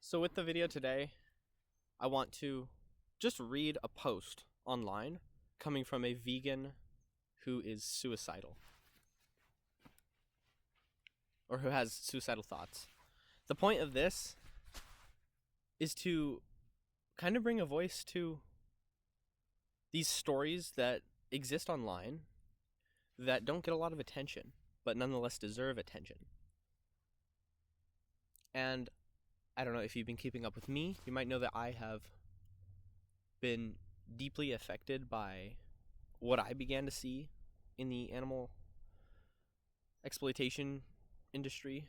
So with the video today, I want to just read a post online coming from a vegan who is suicidal or who has suicidal thoughts. The point of this is to kind of bring a voice to these stories that exist online that don't get a lot of attention, but nonetheless deserve attention. And I don't know if you've been keeping up with me, you might know that I have been deeply affected by what I began to see in the animal exploitation industry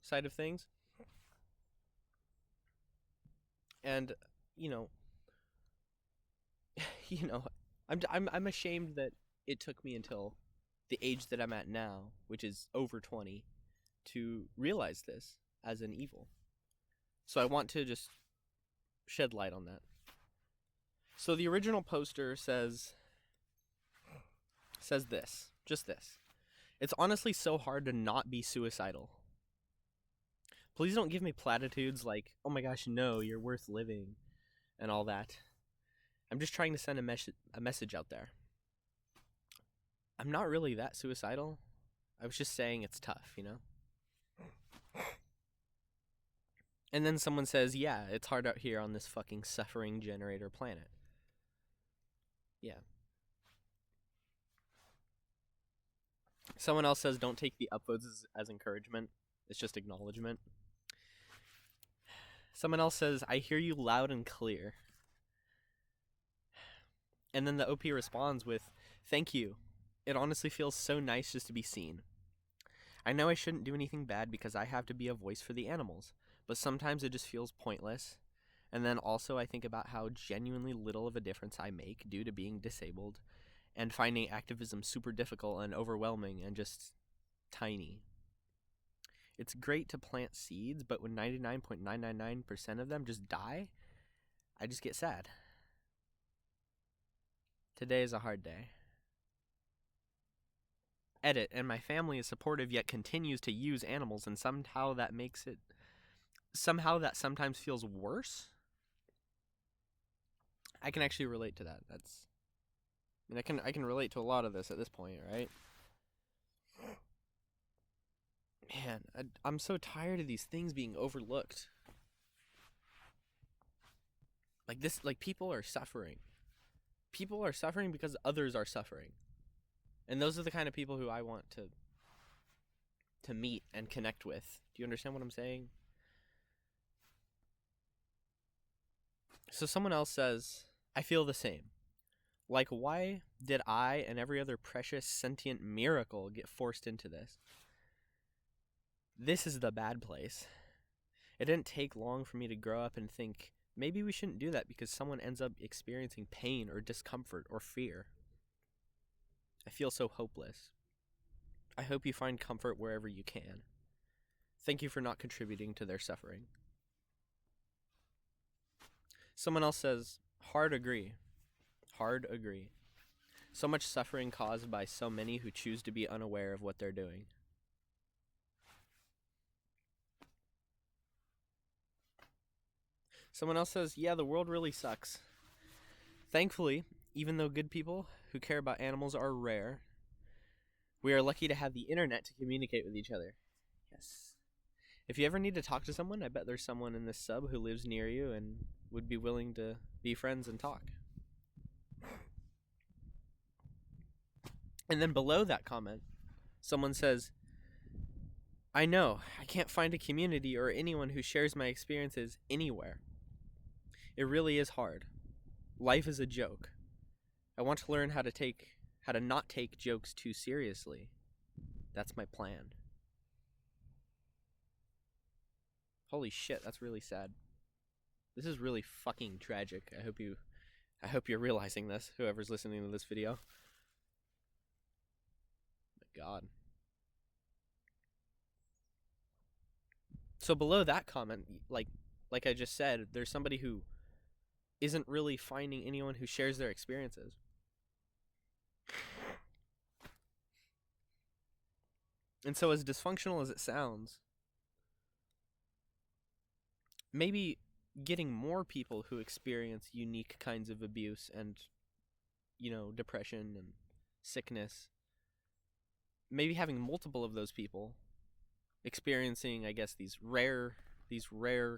side of things. And you know, you know, I'm ashamed that it took me until the age that I'm at now, which is over 20, to realize this as an evil. So I want to just shed light on that. So the original poster says this. It's honestly so hard to not be suicidal. Please don't give me platitudes like, oh my gosh, no, you're worth living, and all that. I'm just trying to send a message out there. I'm not really that suicidal. I was just saying it's tough, you know? And then someone says, yeah, it's hard out here on this fucking suffering generator planet. Yeah. Someone else says, don't take the upvotes as encouragement. It's just acknowledgement. Someone else says, I hear you loud and clear. And then the OP responds with, thank you. It honestly feels so nice just to be seen. I know I shouldn't do anything bad because I have to be a voice for the animals, but sometimes it just feels pointless. And then also I think about how genuinely little of a difference I make due to being disabled and finding activism super difficult and overwhelming and just tiny. It's great to plant seeds, but when 99.999% of them just die, I just get sad. Today is a hard day. Edit, and my family is supportive yet continues to use animals, and somehow that sometimes feels worse. I can actually relate to that. I can relate to a lot of this at this point, right? Man, I'm so tired of these things being overlooked. Like people are suffering. People are suffering because others are suffering. And those are the kind of people who I want to meet and connect with. Do you understand what I'm saying? So someone else says, I feel the same. Like, why did I and every other precious sentient miracle get forced into this? This is the bad place. It didn't take long for me to grow up and think, maybe we shouldn't do that because someone ends up experiencing pain or discomfort or fear. I feel so hopeless. I hope you find comfort wherever you can. Thank you for not contributing to their suffering. Someone else says, hard agree. Hard agree. So much suffering caused by so many who choose to be unaware of what they're doing. Someone else says, yeah, the world really sucks. Thankfully, even though good people who care about animals are rare, we are lucky to have the internet to communicate with each other. Yes. If you ever need to talk to someone, I bet there's someone in this sub who lives near you and would be willing to be friends and talk. And then below that comment, someone says, I know, I can't find a community or anyone who shares my experiences anywhere. It really is hard. Life is a joke. I want to learn how to not take jokes too seriously. That's my plan. Holy shit, that's really sad. This is really fucking tragic. I hope you're realizing this, whoever's listening to this video. My God. So below that comment, like I just said, there's somebody who isn't really finding anyone who shares their experiences. And so as dysfunctional as it sounds, maybe getting more people who experience unique kinds of abuse and, depression and sickness, maybe having multiple of those people experiencing, I guess, these rare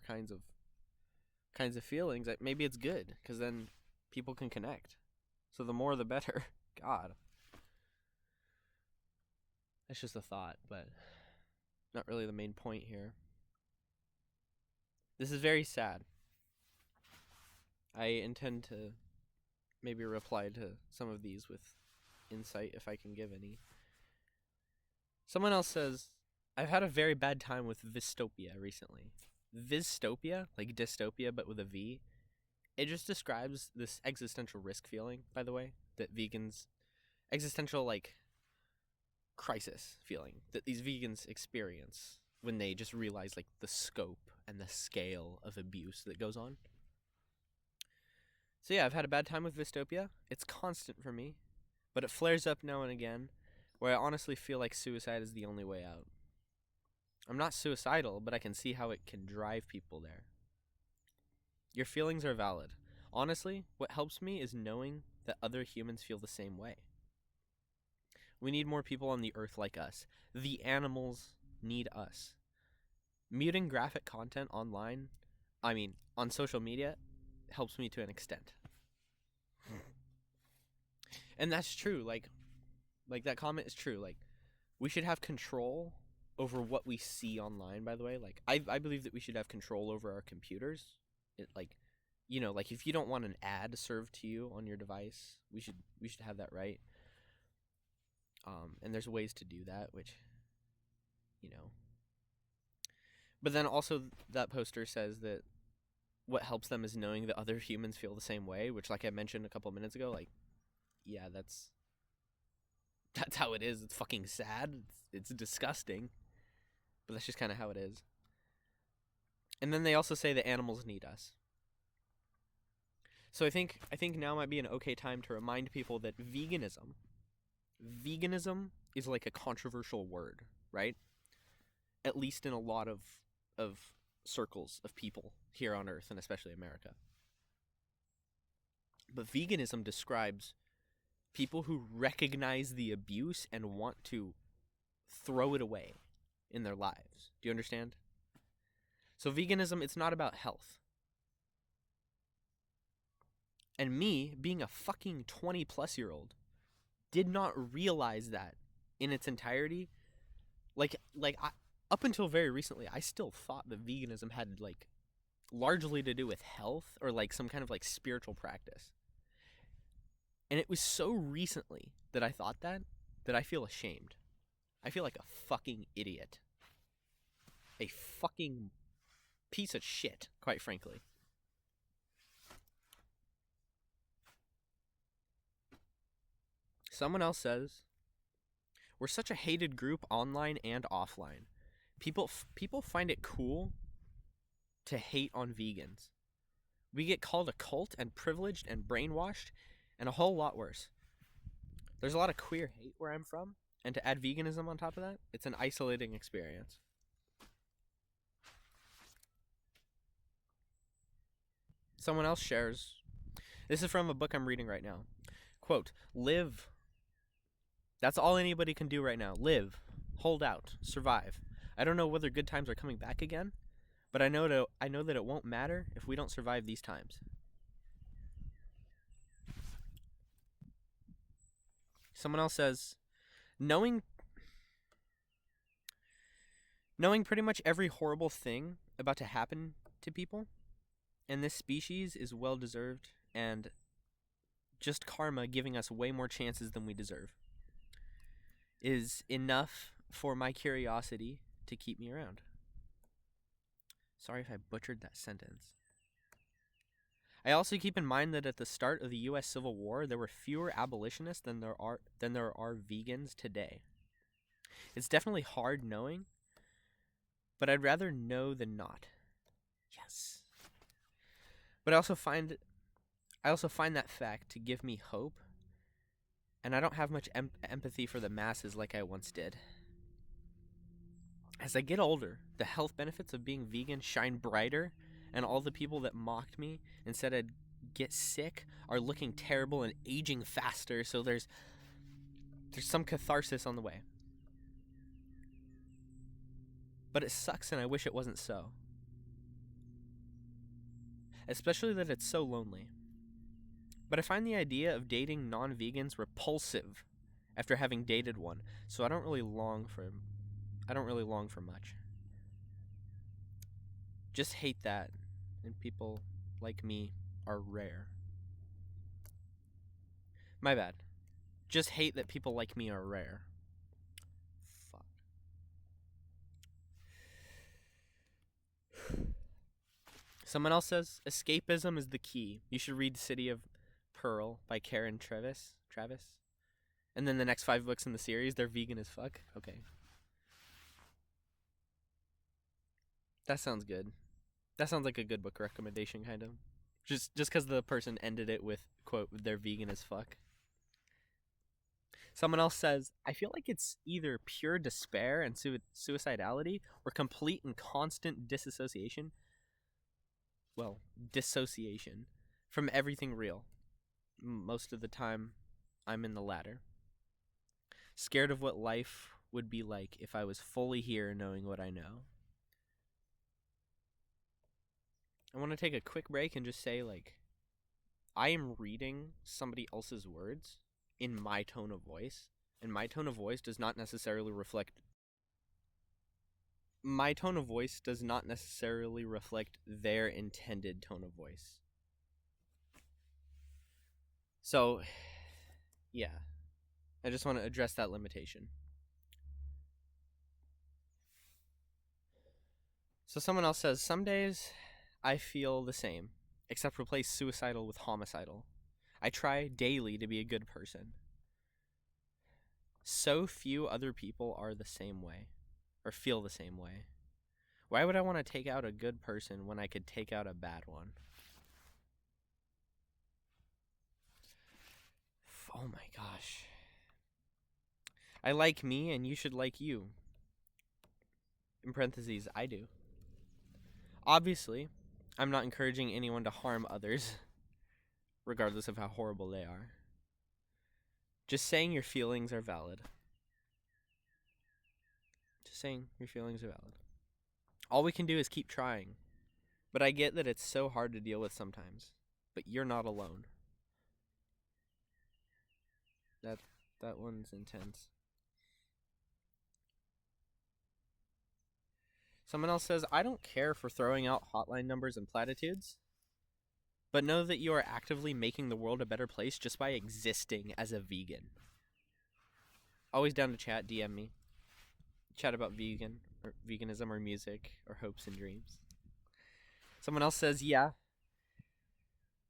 kinds of feelings, that maybe it's good because then people can connect. So the more the better. God. That's just a thought, but not really the main point here. This is very sad. I intend to maybe reply to some of these with insight if I can give any. Someone else says, I've had a very bad time with Vistopia recently. Vistopia, like dystopia, but with a V. It just describes this existential risk feeling, by the way, that vegans, existential, like, crisis feeling that these vegans experience when they just realize, like, the scope and the scale of abuse that goes on. So yeah, I've had a bad time with Vistopia. It's constant for me, but it flares up now and again, where I honestly feel like suicide is the only way out. I'm not suicidal, but I can see how it can drive people there. Your feelings are valid. Honestly, what helps me is knowing that other humans feel the same way. We need more people on the earth like us. The animals need us. Muting graphic content online, on social media, helps me to an extent. And that's true. Like that comment is true. Like, we should have control over what we see online, by the way. Like, I believe that we should have control over our computers. Like if you don't want an ad served to you on your device, we should have that right. And there's ways to do that, which, But then also that poster says that what helps them is knowing that other humans feel the same way, which, like I mentioned a couple minutes ago, like, yeah, that's how it is. It's fucking sad. It's disgusting. But that's just kind of how it is. And then they also say that animals need us. So I think now might be an okay time to remind people that veganism is like a controversial word, right? At least in a lot of circles of people here on Earth, and especially America. But veganism describes people who recognize the abuse and want to throw it away in their lives. Do you understand? So veganism, it's not about health. And me, being a fucking 20-plus-year-old, did not realize that in its entirety. Up until very recently, I still thought that veganism had, like, largely to do with health or, like, some kind of, like, spiritual practice. And it was so recently that I thought that I feel ashamed. I feel like a fucking idiot. A fucking piece of shit, quite frankly. Someone else says, we're such a hated group online and offline. People find it cool to hate on vegans. We get called a cult and privileged and brainwashed and a whole lot worse. There's a lot of queer hate where I'm from, and to add veganism on top of that, it's an isolating experience. Someone else shares, this is from a book I'm reading right now. Quote, live. That's all anybody can do right now. Live. Hold out. Survive. I don't know whether good times are coming back again, but I know that it won't matter if we don't survive these times. Someone else says, knowing pretty much every horrible thing about to happen to people in this species is well deserved, and just karma giving us way more chances than we deserve is enough for my curiosity to keep me around. Sorry if I butchered that sentence. I also keep in mind that at the start of the U.S. Civil War, there were fewer abolitionists than there are vegans today. It's definitely hard knowing, but I'd rather know than not. Yes. But I also find that fact to give me hope, and I don't have much empathy for the masses like I once did. As I get older, the health benefits of being vegan shine brighter, and all the people that mocked me and said I'd get sick are looking terrible and aging faster, so there's some catharsis on the way. But it sucks, and I wish it wasn't so. Especially that it's so lonely. But I find the idea of dating non-vegans repulsive after having dated one, so I don't really long for much. Just hate that, and people like me are rare. My bad. Just hate that people like me are rare. Fuck. Someone else says, escapism is the key. You should read City of Pearl by Karen Travis. And then the next 5 books in the series, they're vegan as fuck. Okay. That sounds good. That sounds like a good book recommendation, kind of. Just because the person ended it with, quote, they're vegan as fuck. Someone else says, I feel like it's either pure despair and suicidality or complete and constant dissociation from everything real. Most of the time, I'm in the latter. Scared of what life would be like if I was fully here knowing what I know. I want to take a quick break and just say, I am reading somebody else's words in my tone of voice, and my tone of voice does not necessarily reflect their intended tone of voice. So, yeah, I just want to address that limitation. So someone else says, some days I feel the same, except replace suicidal with homicidal. I try daily to be a good person. So few other people are the same way, or feel the same way. Why would I want to take out a good person when I could take out a bad one? Oh my gosh. I like me and you should like you. In parentheses, I do. Obviously, I'm not encouraging anyone to harm others, regardless of how horrible they are. Just saying your feelings are valid. All we can do is keep trying. But I get that it's so hard to deal with sometimes. But you're not alone. That one's intense. Someone else says, I don't care for throwing out hotline numbers and platitudes, but know that you are actively making the world a better place just by existing as a vegan. Always down to chat, DM me. Chat about veganism or music or hopes and dreams. Someone else says, yeah.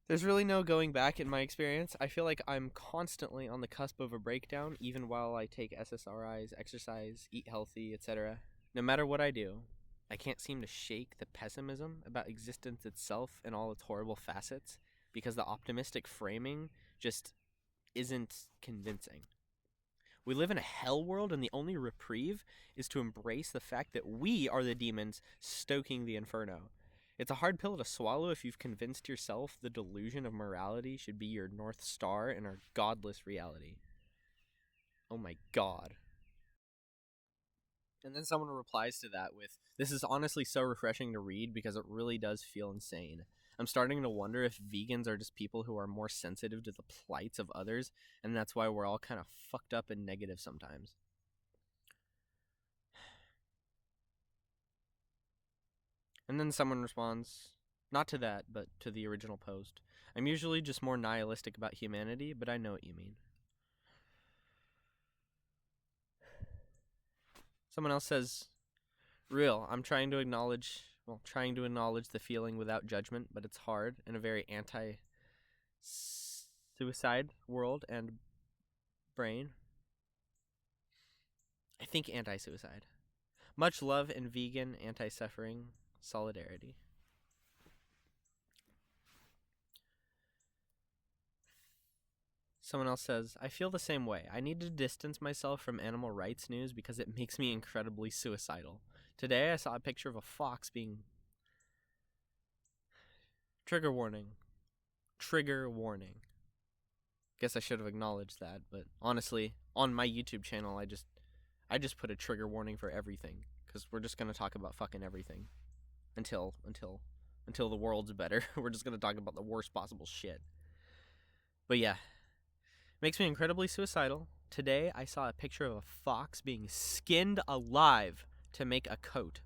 There's really no going back in my experience. I feel like I'm constantly on the cusp of a breakdown, even while I take SSRIs, exercise, eat healthy, etc. No matter what I do, I can't seem to shake the pessimism about existence itself and all its horrible facets, because the optimistic framing just isn't convincing. We live in a hell world, and the only reprieve is to embrace the fact that we are the demons stoking the inferno. It's a hard pill to swallow if you've convinced yourself the delusion of morality should be your North Star in our godless reality. Oh my god. And then someone replies to that with, this is honestly so refreshing to read because it really does feel insane. I'm starting to wonder if vegans are just people who are more sensitive to the plights of others, and that's why we're all kind of fucked up and negative sometimes. And then someone responds, not to that, but to the original post. I'm usually just more nihilistic about humanity, but I know what you mean. Someone else says, real, I'm trying to acknowledge the feeling without judgment, but it's hard in a very anti-suicide world and brain. I think anti-suicide. Much love and vegan anti-suffering solidarity. Someone else says, I feel the same way. I need to distance myself from animal rights news because it makes me incredibly suicidal. Today I saw a picture of a fox being Trigger warning. Trigger warning. Guess I should have acknowledged that, but honestly, on my YouTube channel, I just put a trigger warning for everything, because we're just gonna talk about fucking everything until the world's better. We're just gonna talk about the worst possible shit. But yeah, makes me incredibly suicidal. Today, I saw a picture of a fox being skinned alive to make a coat.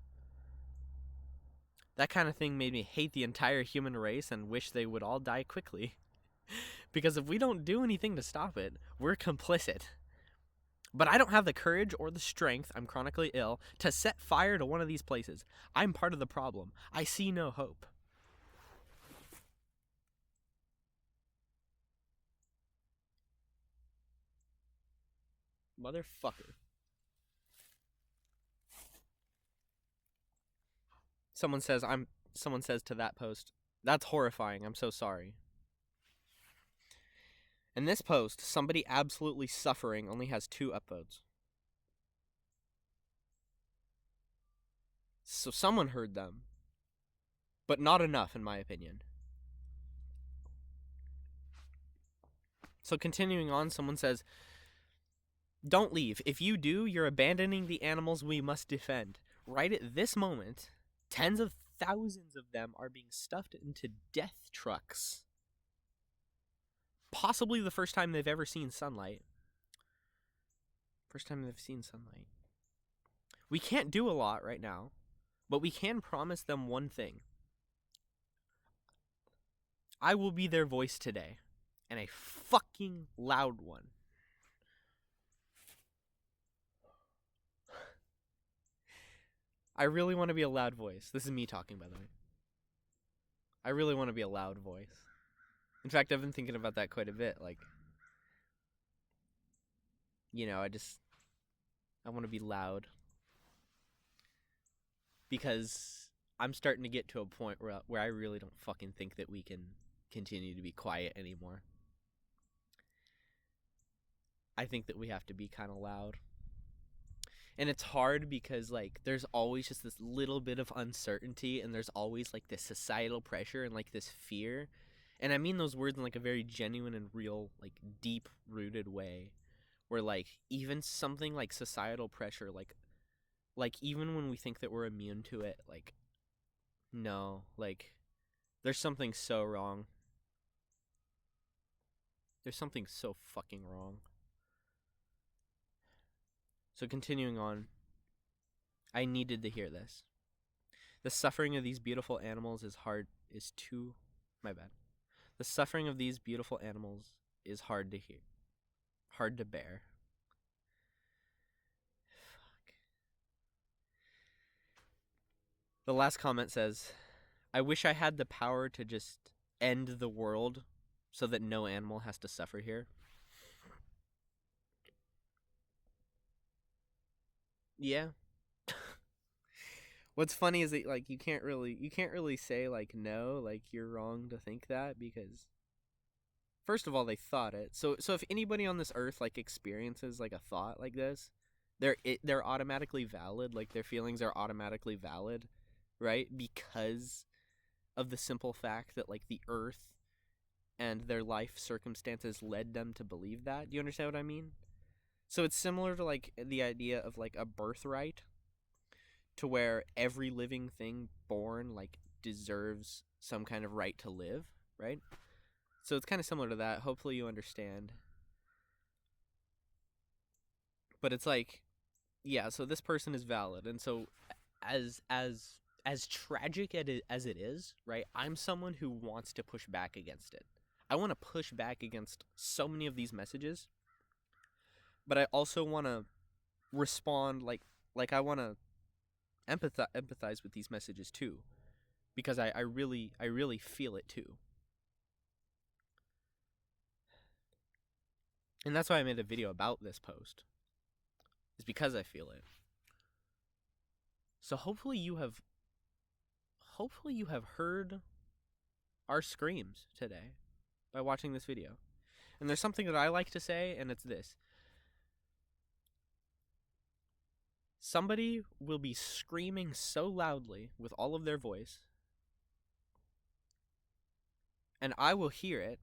That kind of thing made me hate the entire human race and wish they would all die quickly. Because if we don't do anything to stop it, we're complicit. But I don't have the courage or the strength, I'm chronically ill, to set fire to one of these places. I'm part of the problem. I see no hope. Motherfucker. Someone says to that post, "That's horrifying. I'm so sorry." And this post, somebody absolutely suffering, only has 2 upvotes. So someone heard them, but not enough in my opinion. So continuing on, someone says, "Don't leave. If you do, you're abandoning the animals we must defend. Right at this moment, tens of thousands of them are being stuffed into death trucks. Possibly the first time they've ever seen sunlight. First time they've seen sunlight. We can't do a lot right now, but we can promise them one thing. I will be their voice today, and a fucking loud one." I really want to be a loud voice. This is me talking, by the way. I really want to be a loud voice. In fact, I've been thinking about that quite a bit. Like, you know, I want to be loud. Because I'm starting to get to a point where I really don't fucking think that we can continue to be quiet anymore. I think that we have to be kind of loud. And it's hard because, like, there's always just this little bit of uncertainty, and there's always, like, this societal pressure and, like, this fear. And I mean those words in, like, a very genuine and real, like, deep-rooted way. Where, like, even something like societal pressure, like, even when we think that we're immune to it, like, no, like, there's something so wrong. There's something so fucking wrong. So continuing on, I needed to hear this. The suffering of these beautiful animals The suffering of these beautiful animals is hard to hear. Hard to bear. Fuck. The last comment says, "I wish I had the power to just end the world so that no animal has to suffer here." Yeah. What's funny is that, like, you can't really say, like, no, like, you're wrong to think that, because first of all, they thought it. So if anybody on this earth, like, experiences, like, a thought like this, they're automatically valid. Like, their feelings are automatically valid, right? Because of the simple fact that, like, the earth and their life circumstances led them to believe that. Do you understand what I mean? So it's similar to, like, the idea of, like, a birthright, to where every living thing born, like, deserves some kind of right to live, right? So it's kind of similar to that. Hopefully you understand. But it's like, yeah, so this person is valid. And so as tragic as it is, right? I'm someone who wants to push back against it. I want to push back against so many of these messages, but I also want to respond, like I want to empathize with these messages too, because I really feel it too. And that's why I made a video about this post, is because I feel it. So hopefully you have heard our screams today by watching this video. And there's something that I like to say, and it's this: somebody will be screaming so loudly with all of their voice and I will hear it,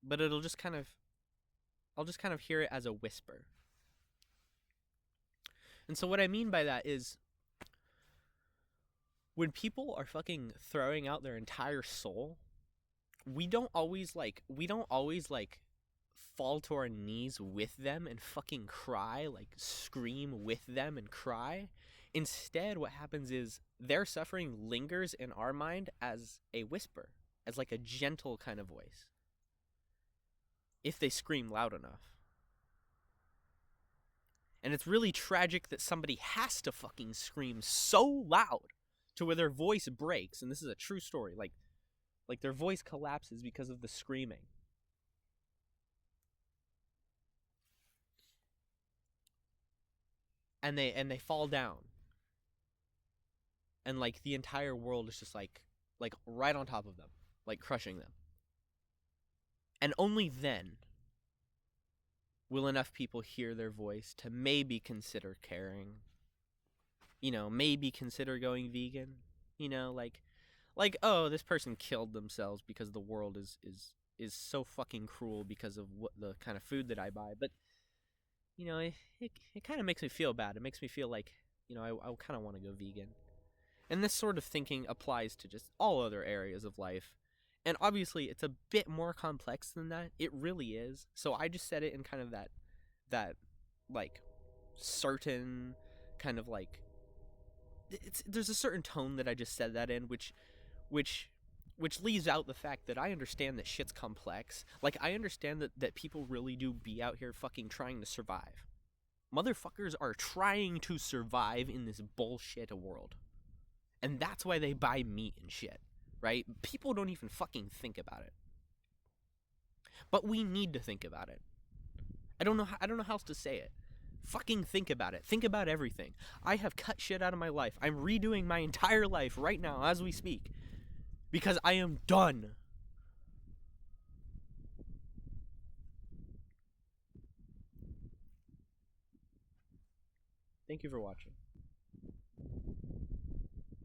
but I'll just kind of hear it as a whisper. And so what I mean by that is when people are fucking throwing out their entire soul, we don't always fall to our knees with them and fucking cry, like scream with them and cry. Instead, what happens is their suffering lingers in our mind as a whisper, as like a gentle kind of voice, if they scream loud enough. And it's really tragic that somebody has to fucking scream so loud to where their voice breaks. And this is a true story. Like their voice collapses because of the screaming. And they fall down. And like the entire world is just like right on top of them, like crushing them. And only then will enough people hear their voice to maybe consider caring. Maybe consider going vegan. Like oh, this person killed themselves because the world is so fucking cruel because of what the kind of food that I buy. But it kind of makes me feel bad. It makes me feel like I kind of want to go vegan. And this sort of thinking applies to just all other areas of life. And obviously, it's a bit more complex than that. It really is. So I just said it in kind of that like, certain kind of like... there's a certain tone that I just said that in, which leaves out the fact that I understand that shit's complex. Like, I understand that people really do be out here fucking trying to survive. Motherfuckers are trying to survive in this bullshit world. And that's why they buy meat and shit, right? People don't even fucking think about it. But we need to think about it. I don't know how else to say it. Fucking think about it. Think about everything. I have cut shit out of my life. I'm redoing my entire life right now as we speak. Because I am done. Thank you for watching.